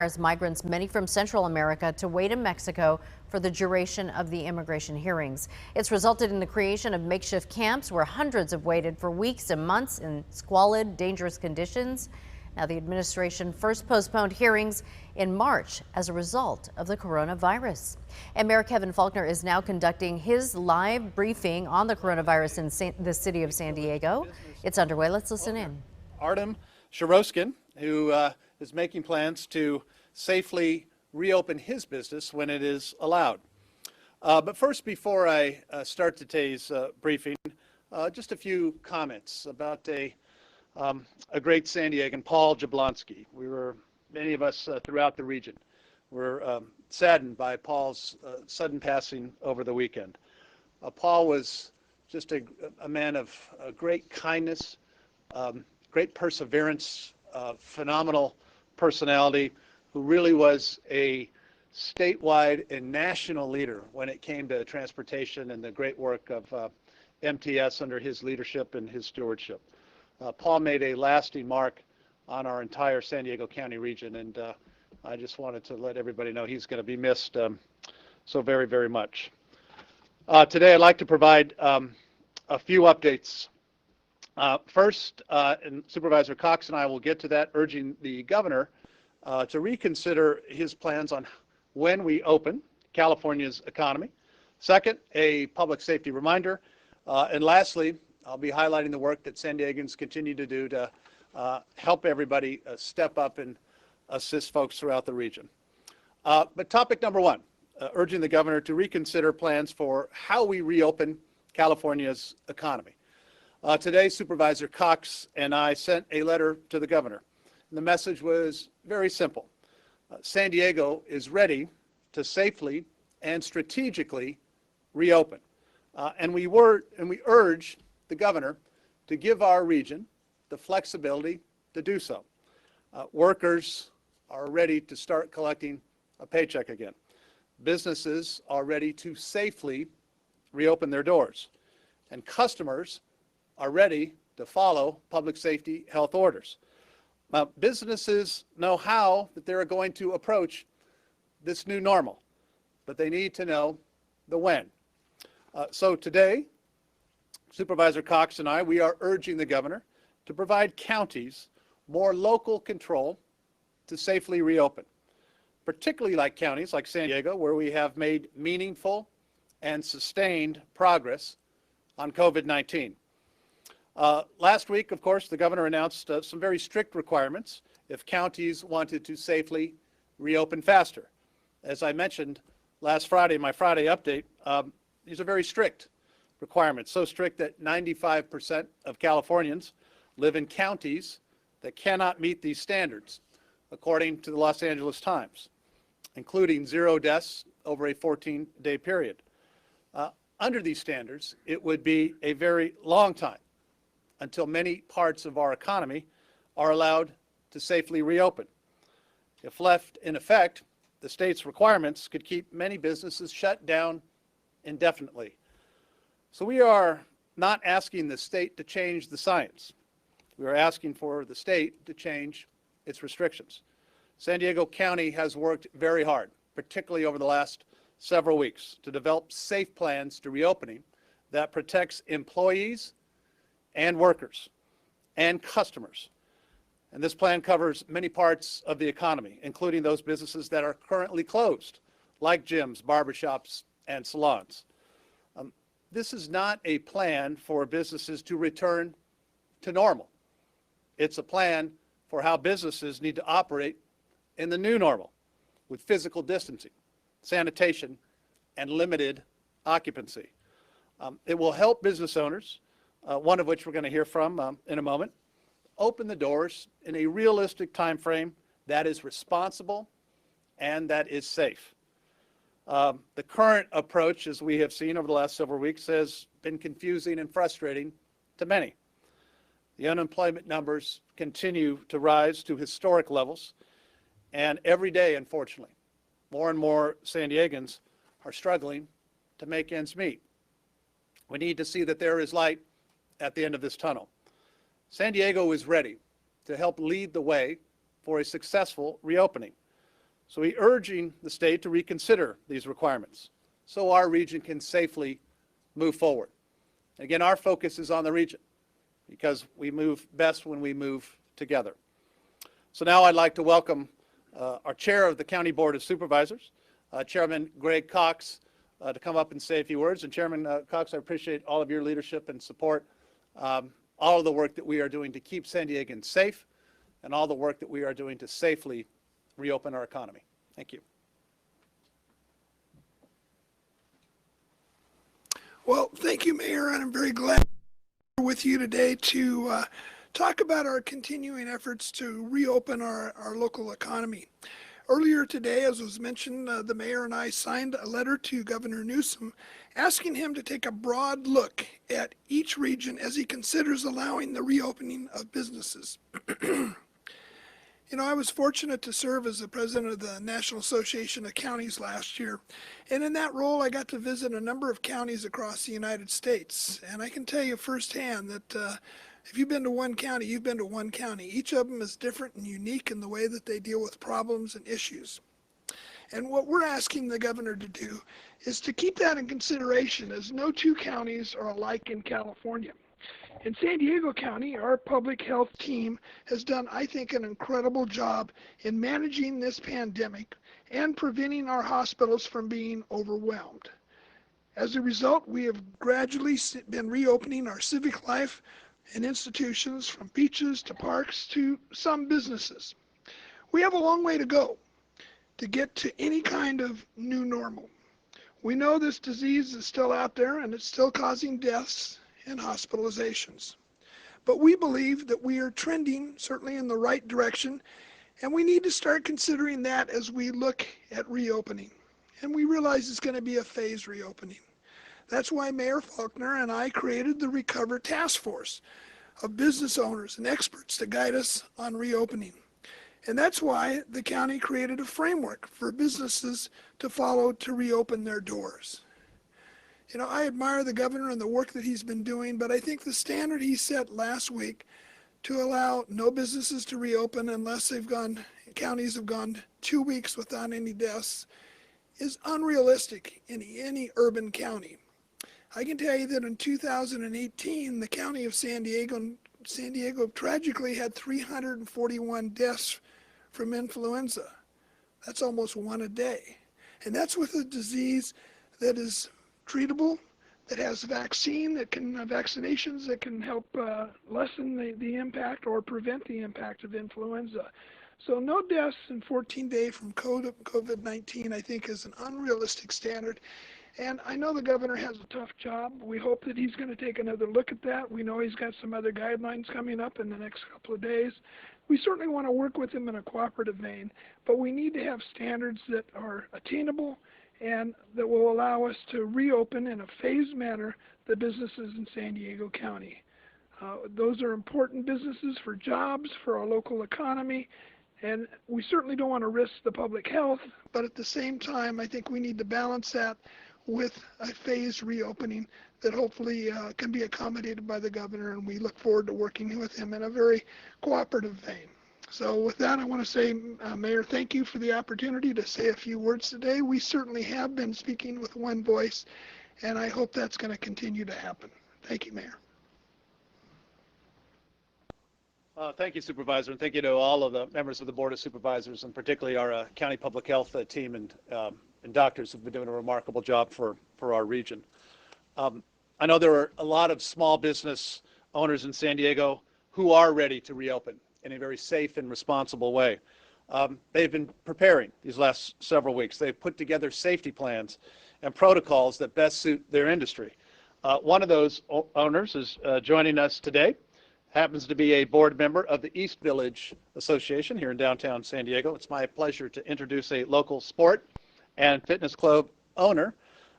As migrants, many from Central America, to wait in Mexico for the duration of the immigration hearings. It's resulted in the creation of makeshift camps where hundreds have waited for weeks and months in squalid, dangerous conditions. Now, the administration first postponed hearings in March as a result of the coronavirus. And Mayor Kevin Faulconer is now conducting his live briefing on the coronavirus in the city of San Diego. It's underway. Let's listen in. Artem Shiroskin, who is making plans to safely reopen his business when it is allowed. But first, before I start today's briefing, just a few comments about a great San Diegan, Paul Jablonski. Many of us throughout the region were saddened by Paul's sudden passing over the weekend. Paul was just a man of great kindness, great perseverance, phenomenal personality, who really was a statewide and national leader when it came to transportation and the great work of MTS under his leadership and his stewardship. Paul made a lasting mark on our entire San Diego County region, and I just wanted to let everybody know he's going to be missed so very, very much. Today I'd like to provide a few updates. First, and Supervisor Cox and I will get to that, urging the governor to reconsider his plans on when we open California's economy. Second, a public safety reminder. And lastly, I'll be highlighting the work that San Diegans continue to do to help everybody step up and assist folks throughout the region. But topic number one, urging the governor to reconsider plans for how we reopen California's economy. Today, Supervisor Cox and I sent a letter to the governor. And the message was very simple. San Diego is ready to safely and strategically reopen. And we urge the governor to give our region the flexibility to do so. Workers are ready to start collecting a paycheck again. Businesses are ready to safely reopen their doors. And customers are ready to follow public safety health orders. Now, businesses know how that they're going to approach this new normal, but they need to know the when. So today, Supervisor Cox and I, we are urging the governor to provide counties more local control to safely reopen, particularly like counties like San Diego, where we have made meaningful and sustained progress on COVID-19. Last week, of course, the governor announced some very strict requirements if counties wanted to safely reopen faster. As I mentioned last Friday, my Friday update, these are very strict requirements, so strict that 95% of Californians live in counties that cannot meet these standards, according to the Los Angeles Times, including 0 deaths over a 14-day period. Under these standards, it would be a very long time until many parts of our economy are allowed to safely reopen. If left in effect, the state's requirements could keep many businesses shut down indefinitely. So we are not asking the state to change the science. We are asking for the state to change its restrictions. San Diego County has worked very hard, particularly over the last several weeks, to develop safe plans to reopening that protects employees and workers and customers. And this plan covers many parts of the economy, including those businesses that are currently closed, like gyms, barbershops, and salons. This is not a plan for businesses to return to normal. It's a plan for how businesses need to operate in the new normal with physical distancing, sanitation, and limited occupancy. It will help business owners, one of which we're going to hear from in a moment, open the doors in a realistic time frame that is responsible and that is safe. The current approach, as we have seen over the last several weeks, has been confusing and frustrating to many. The unemployment numbers continue to rise to historic levels, and every day, unfortunately, more and more San Diegans are struggling to make ends meet. We need to see that there is light at the end of this tunnel. San Diego is ready to help lead the way for a successful reopening. So we're urging the state to reconsider these requirements so our region can safely move forward. Again, our focus is on the region because we move best when we move together. So now I'd like to welcome our chair of the County Board of Supervisors, Chairman Greg Cox, to come up and say a few words. And Chairman Cox, I appreciate all of your leadership and support, all of the work that we are doing to keep San Diegans safe, and all the work that we are doing to safely reopen our economy. Thank you. Well, thank you, Mayor, and I'm very glad to be with you today to talk about our continuing efforts to reopen our local economy. Earlier today, as was mentioned, the Mayor and I signed a letter to Governor Newsom asking him to take a broad look at each region as he considers allowing the reopening of businesses. You know, I was fortunate to serve as the president of the National Association of Counties last year, and in that role I got to visit a number of counties across the United States, and I can tell you firsthand that if you've been to one county, you've been to one county. Each of them is different and unique in the way that they deal with problems and issues. And what we're asking the governor to do is to keep that in consideration, as no two counties are alike in California. In San Diego County, our public health team has done, I think, an incredible job in managing this pandemic and preventing our hospitals from being overwhelmed. As a result, we have gradually been reopening our civic life and institutions, from beaches to parks to some businesses. We have a long way to go to get to any kind of new normal. We know this disease is still out there and it's still causing deaths and hospitalizations. But we believe that we are trending certainly in the right direction, and we need to start considering that as we look at reopening. And we realize it's going to be a phased reopening. That's why Mayor Faulkner and I created the Recover Task Force of business owners and experts to guide us on reopening. And that's why the county created a framework for businesses to follow to reopen their doors. You know, I admire the governor and the work that he's been doing, but I think the standard he set last week to allow no businesses to reopen unless counties have gone 2 weeks without any deaths is unrealistic in any urban county. I can tell you that in 2018, the county of San Diego tragically had 341 deaths from influenza. That's almost one a day. And that's with a disease that is treatable, that has vaccinations that can help lessen the impact or prevent the impact of influenza. So no deaths in 14 days from COVID-19, I think, is an unrealistic standard. And I know the governor has a tough job. We hope that he's going to take another look at that. We know he's got some other guidelines coming up in the next couple of days. We certainly want to work with him in a cooperative vein, but we need to have standards that are attainable and that will allow us to reopen in a phased manner the businesses in San Diego County. Those are important businesses for jobs, for our local economy, and we certainly don't want to risk the public health, but at the same time, I think we need to balance that with a phased reopening that hopefully can be accommodated by the governor, and we look forward to working with him in a very cooperative vein. So with that, I want to say, Mayor, thank you for the opportunity to say a few words today. We certainly have been speaking with one voice, and I hope that's going to continue to happen. Thank you, Mayor. Thank you, Supervisor, and thank you to all of the members of the Board of Supervisors, and particularly our County Public Health team and doctors who've been doing a remarkable job for our region. I know there are a lot of small business owners in San Diego who are ready to reopen in a very safe and responsible way. They've been preparing these last several weeks. They've put together safety plans and protocols that best suit their industry. One of those owners is joining us today, happens to be a board member of the East Village Association here in downtown San Diego. It's my pleasure to introduce a local sport and fitness club owner,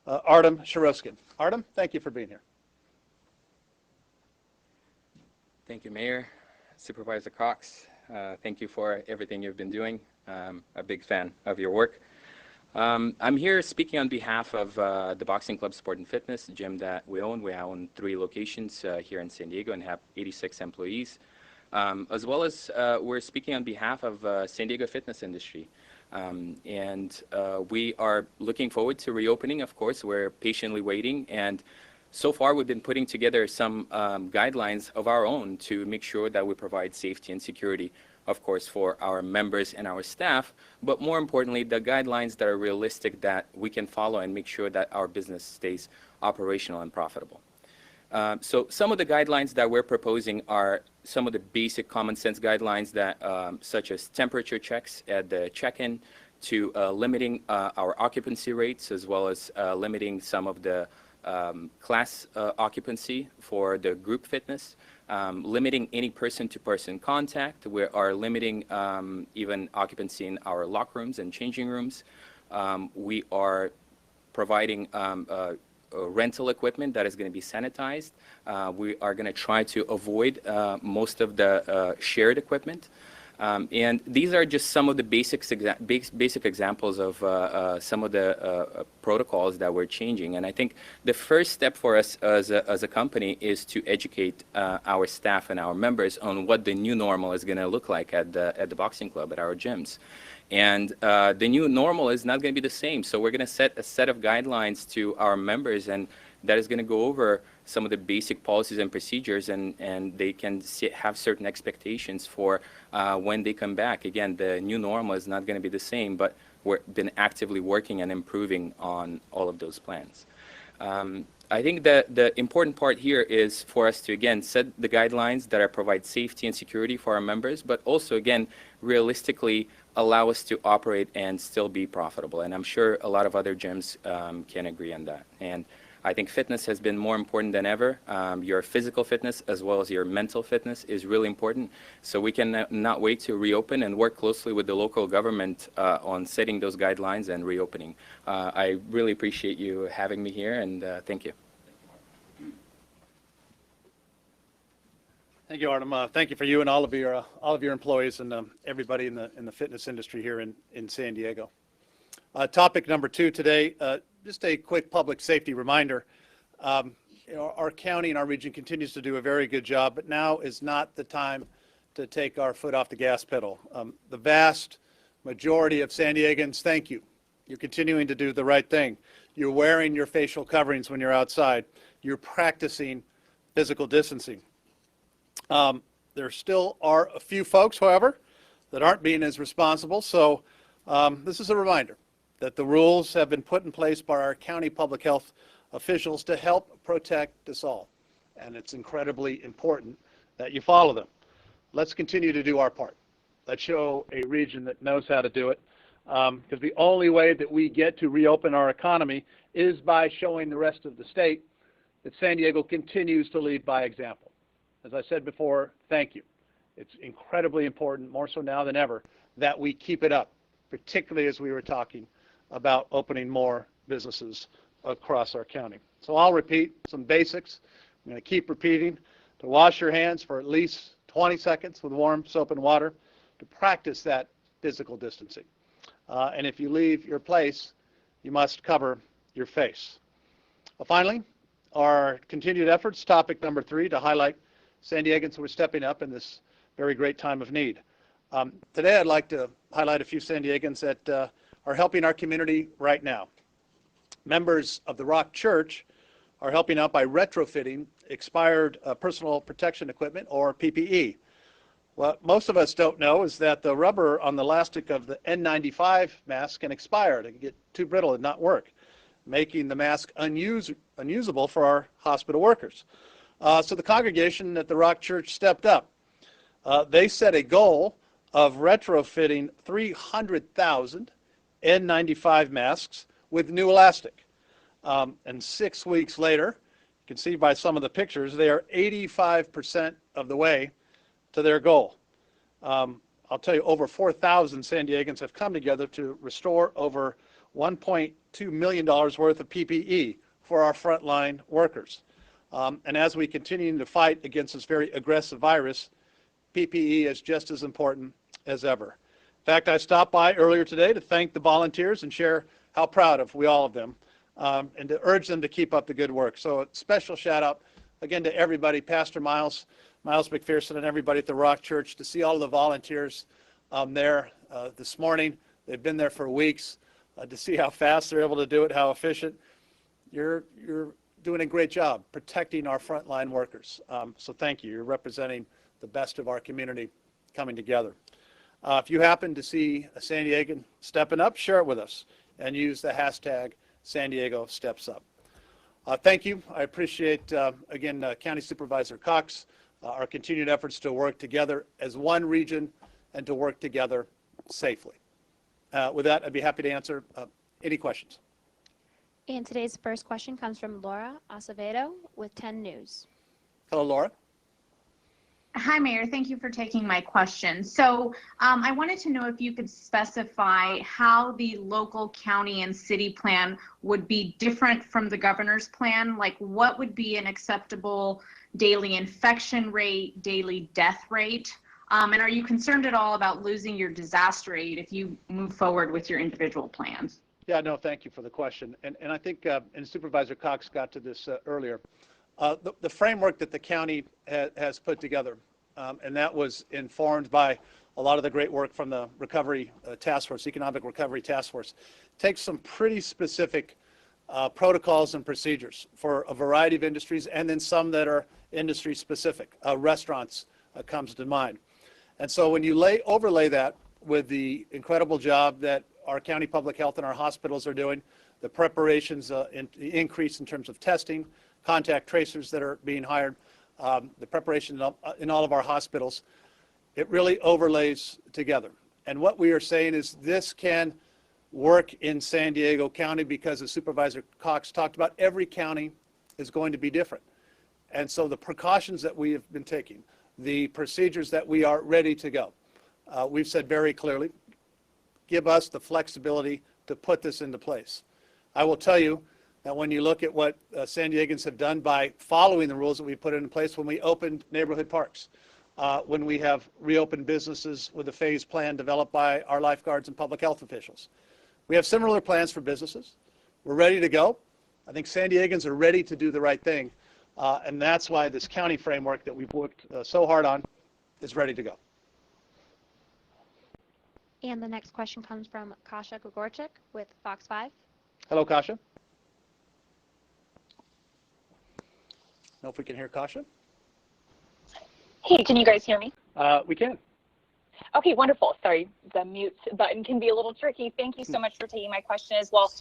Artem Shiroskin. Artem, thank you for being here. Thank you, Mayor. Supervisor Cox, thank you for everything you've been doing. A big fan of your work. I'm here speaking on behalf of the Boxing Club Sport and Fitness, the gym that we own. We own 3 locations here in San Diego and have 86 employees. As well as we're speaking on behalf of San Diego fitness industry. We are looking forward to reopening, of course. We're patiently waiting. And so far, we've been putting together some guidelines of our own to make sure that we provide safety and security, of course, for our members and our staff, but more importantly, the guidelines that are realistic that we can follow and make sure that our business stays operational and profitable. So some of the guidelines that we're proposing are some of the basic common sense guidelines that, such as temperature checks at the check-in, to limiting our occupancy rates, as well as limiting some of the class occupancy for the group fitness, limiting any person-to-person contact. We are limiting even occupancy in our locker rooms and changing rooms. We are providing rental equipment that is going to be sanitized. We are going to try to avoid most of the shared equipment. And these are just some of the basic examples of some of the protocols that we're changing. And I think the first step for us as a company is to educate our staff and our members on what the new normal is going to look like at the boxing club, at our gyms. And the new normal is not going to be the same. So we're going to set a set of guidelines to our members, and that is going to go over some of the basic policies and procedures, and they can have certain expectations for when they come back. Again, the new normal is not going to be the same, but we've been actively working and improving on all of those plans. I think that the important part here is for us to, again, set the guidelines that provide safety and security for our members, but also, again, realistically allow us to operate and still be profitable. And I'm sure a lot of other gyms can agree on that. And I think fitness has been more important than ever. Your physical fitness as well as your mental fitness is really important. So we can not wait to reopen and work closely with the local government on setting those guidelines and reopening. I really appreciate you having me here, and thank you. Thank you, Artem. Thank you for you and all of your employees and everybody in the fitness industry here in San Diego. Topic number 2 today. Just a quick public safety reminder. Our county and our region continues to do a very good job, but now is not the time to take our foot off the gas pedal. The vast majority of San Diegans, thank you. You're continuing to do the right thing. You're wearing your facial coverings when you're outside. You're practicing physical distancing. There still are a few folks, however, that aren't being as responsible. So this is a reminder that the rules have been put in place by our county public health officials to help protect us all. And it's incredibly important that you follow them. Let's continue to do our part. Let's show a region that knows how to do it. Because the only way that we get to reopen our economy is by showing the rest of the state that San Diego continues to lead by example. As I said before, thank you. It's incredibly important, more so now than ever, that we keep it up, particularly as we were talking about opening more businesses across our county. So I'll repeat some basics. I'm going to keep repeating to wash your hands for at least 20 seconds with warm soap and water, to practice that physical distancing. And if you leave your place, you must cover your face. Finally, our continued efforts, topic number 3, to highlight San Diegans who are stepping up in this very great time of need. Today I'd like to highlight a few San Diegans that are helping our community right now. Members of the Rock Church are helping out by retrofitting expired personal protection equipment, or PPE. What most of us don't know is that the rubber on the elastic of the N95 mask can expire. It can get too brittle and not work, making the mask unusable for our hospital workers. So the congregation at the Rock Church stepped up. They set a goal of retrofitting 300,000 N95 masks with new elastic. And 6 weeks later, you can see by some of the pictures, they are 85% of the way to their goal. I'll tell you, over 4,000 San Diegans have come together to restore over $1.2 million worth of PPE for our frontline workers. And as we continue to fight against this very aggressive virus, PPE is just as important as ever. In fact, I stopped by earlier today to thank the volunteers and share how proud of all of them, and to urge them to keep up the good work. So a special shout out again to everybody, Pastor Miles McPherson, and everybody at the Rock Church, to see all of the volunteers there this morning. They've been there for weeks to see how fast they're able to do it, how efficient. You're doing a great job protecting our frontline workers. So thank you. You're representing the best of our community coming together. If you happen to see a San Diegan stepping up, share it with us and use the hashtag San Diego Steps Up. Thank you. I appreciate, again, County Supervisor Cox, our continued efforts to work together as one region and to work together safely. With that, I'd be happy to answer any questions. And today's first question comes from Laura Acevedo with 10 News. Hello, Laura. Hi, Mayor. Thank you for taking my question. So I wanted to know if you could specify how the local, county, and city plan would be different from the governor's plan. Like, what would be an acceptable daily infection rate, daily death rate? And are you concerned at all about losing your disaster aid if you move forward with your individual plans? Yeah, no, thank you for the question. And I think, and Supervisor Cox got to this earlier, the framework that the county has put together, and that was informed by a lot of the great work from the Recovery Task Force, Economic Recovery Task Force, takes some pretty specific protocols and procedures for a variety of industries, and then some that are industry specific. Restaurants comes to mind. And so when you overlay that with the incredible job that our county public health and our hospitals are doing, the preparations, the increase in terms of testing, contact tracers that are being hired, the preparation in all of our hospitals, it really overlays together. And what we are saying is this can work in San Diego County because, as Supervisor Cox talked about, every county is going to be different. And so the precautions that we have been taking, the procedures that we are ready to go, we've said very clearly, give us the flexibility to put this into place. I will tell you that when you look at what San Diegans have done by following the rules that we put into place when we opened neighborhood parks, when we have reopened businesses with a phased plan developed by our lifeguards and public health officials. We have similar plans for businesses. We're ready to go. I think San Diegans are ready to do the right thing. And that's why this county framework that we've worked so hard on is ready to go. And the next question comes from Kasha Gogorchik with Fox 5. Hello, Kasha. Know if we can hear Kasha? Hey, can you guys hear me? We can. Okay, wonderful. Sorry, the mute button can be a little tricky. Thank you so much for taking my question as well.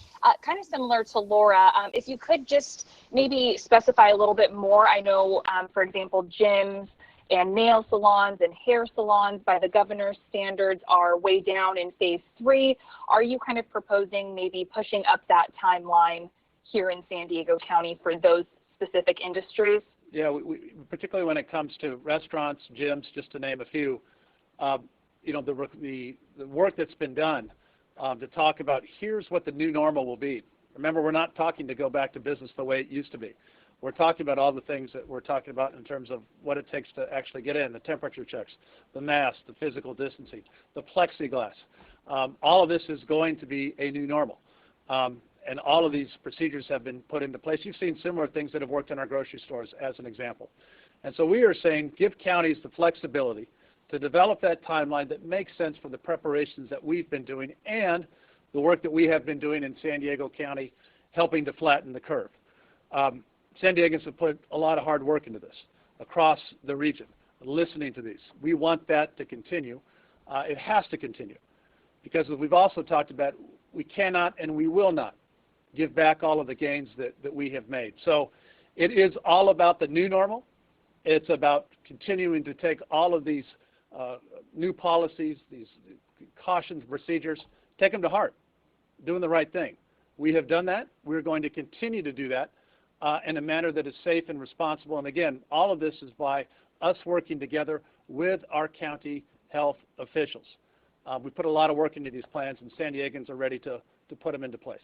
Kind of similar to Laura, if you could just maybe specify a little bit more. I know, for example, gyms and nail salons and hair salons by the governor's standards are way down in phase 3. Are you kind of proposing maybe pushing up that timeline here in San Diego County for those specific industries? Yeah, we particularly when it comes to restaurants, gyms, just to name a few, you know, the work that's been done to talk about here's what the new normal will be. Remember, we're not talking to go back to business the way it used to be. We're talking about all the things that we're talking about in terms of what it takes to actually get in, the temperature checks, the mask, the physical distancing, the plexiglass. All of this is going to be a new normal. And all of these procedures have been put into place. You've seen similar things that have worked in our grocery stores as an example. And so we are saying give counties the flexibility to develop that timeline that makes sense for the preparations that we've been doing and the work that we have been doing in San Diego County helping to flatten the curve. San Diegans have put a lot of hard work into this across the region, listening to these. We want that to continue. It has to continue because as we've also talked about, we cannot and we will not give back all of the gains that we have made. So it is all about the new normal. It's about continuing to take all of these new policies, these cautions, procedures, take them to heart, doing the right thing. We have done that. We're going to continue to do that in a manner that is safe and responsible. And again, all of this is by us working together with our county health officials. We put a lot of work into these plans, and San Diegans are ready to put them into place.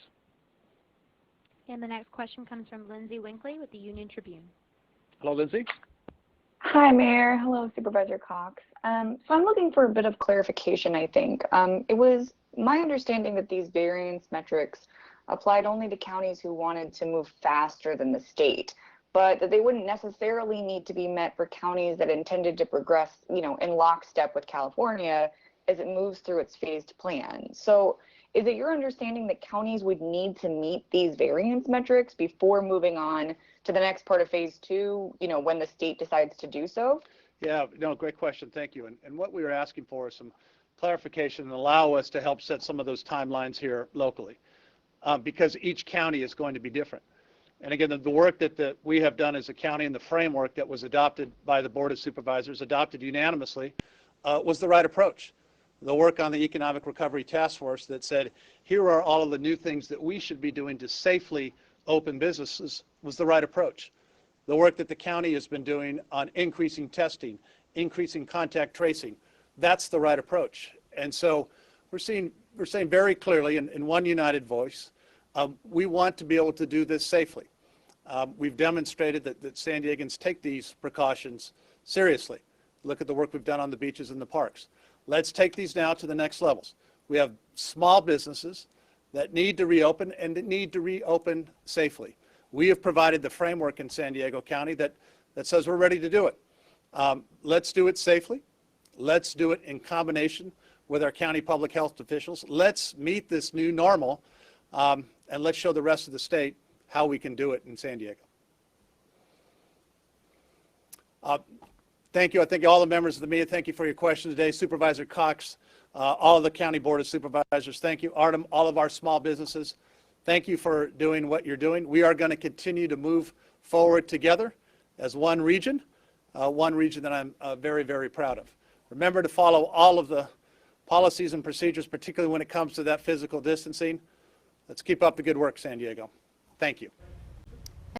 And the next question comes from Lindsay Winkley with the Union Tribune. Hello, Lindsay. Hi, Mayor. Hello, Supervisor Cox. So I'm looking for a bit of clarification, I think. It was my understanding that these variance metrics applied only to counties who wanted to move faster than the state, but that they wouldn't necessarily need to be met for counties that intended to progress, you know, in lockstep with California as it moves through its phased plan. So is it your understanding that counties would need to meet these variance metrics before moving on to the next part of phase 2, you know, when the state decides to do so? Yeah, no, great question. Thank you. And what we were asking for is some clarification and allow us to help set some of those timelines here locally, because each county is going to be different. And again, the work that we have done as a county and the framework that was adopted by the Board of Supervisors, adopted unanimously, was the right approach. The work on the Economic Recovery Task Force that said, here are all of the new things that we should be doing to safely open businesses was the right approach. The work that the county has been doing on increasing testing, increasing contact tracing, that's the right approach. And so we're saying very clearly in one united voice, we want to be able to do this safely. We've demonstrated that San Diegans take these precautions seriously. Look at the work we've done on the beaches and the parks. Let's take these now to the next levels. We have small businesses that need to reopen and that need to reopen safely. We have provided the framework in San Diego County that says we're ready to do it. Let's do it safely. Let's do it in combination with our county public health officials. Let's meet this new normal, and let's show the rest of the state how we can do it in San Diego. Thank you. I thank all the members of the media. Thank you for your questions today. Supervisor Cox, all of the County Board of Supervisors, thank you. Artem, all of our small businesses, thank you for doing what you're doing. We are going to continue to move forward together as one region that I'm very, very proud of. Remember to follow all of the policies and procedures, particularly when it comes to that physical distancing. Let's keep up the good work, San Diego. Thank you.